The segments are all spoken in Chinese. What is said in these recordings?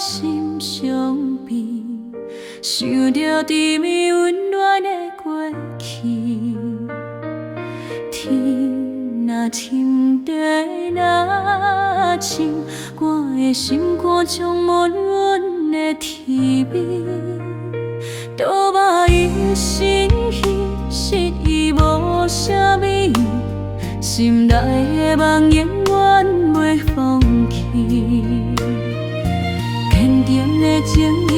心伤悲，想着甜蜜温暖的过去。天若深地若深，我的心肝充满阮的甜味。多么一生稀，失意无啥物，心内的梦永远袂放弃。坚定的情意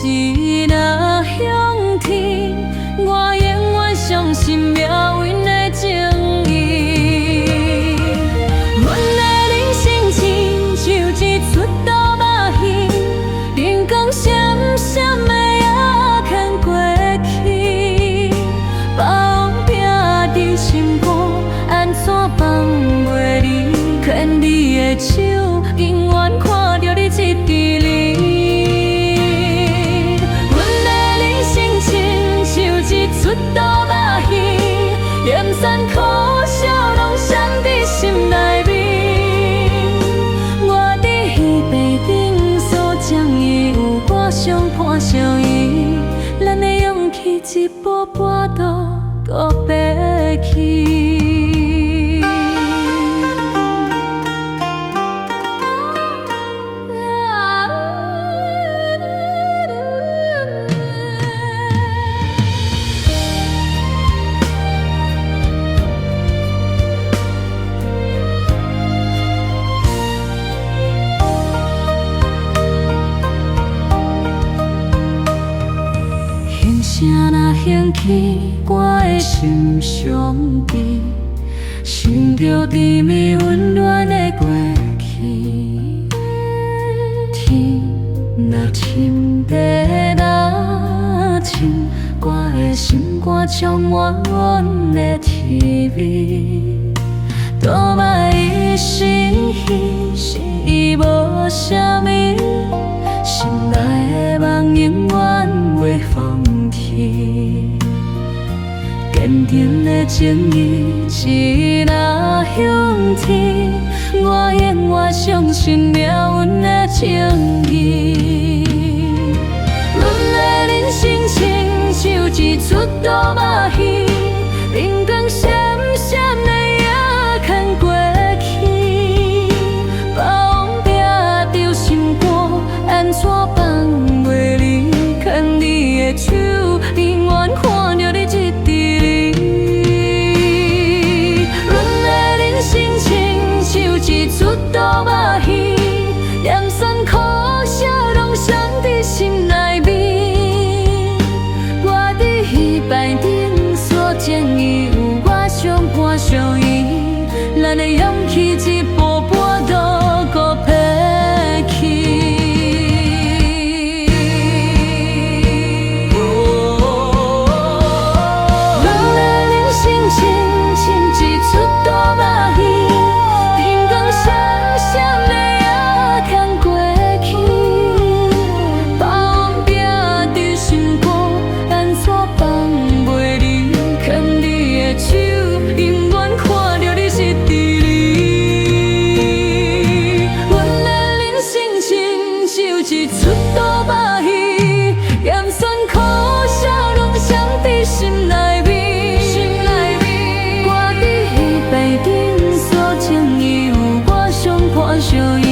一若向天，我永远相信命运的情意。阮的人生亲像一出刀马戏，灯光闪闪的也牵过去，把往拼伫心肝，安怎放袂离？牵你的手，永远看着你一滴泪。阮的人生亲像一出刀马戏，炎酸苦笑拢闪伫心内面。我伫彼白顶所将伊有我相伴相依，咱的勇气一步步都爬起。声若响起，我的心伤悲，想着甜蜜温暖的过去。天若深地若深，我的心肝充满阮的甜味。多么一生稀，失意无啥物，心内的梦永远袂放弃。坚定的情意一若向天，我永远相信命运的情义。阮的人生亲像一出刀马戏，灯光闪闪的也牵过去，把往拼着心肝，安怎放袂离？牵你的手，永远看着你一滴泪。阮的人生亲像一出刀马戏，炎酸苦笑拢闪伫心内面。我伫彼白顶所见伊有我相伴相依，咱的勇气一步步都爬起。一出刀马戏，炎酸苦笑拢闪伫心内面。我伫彼白顶所情伊有我相伴相依。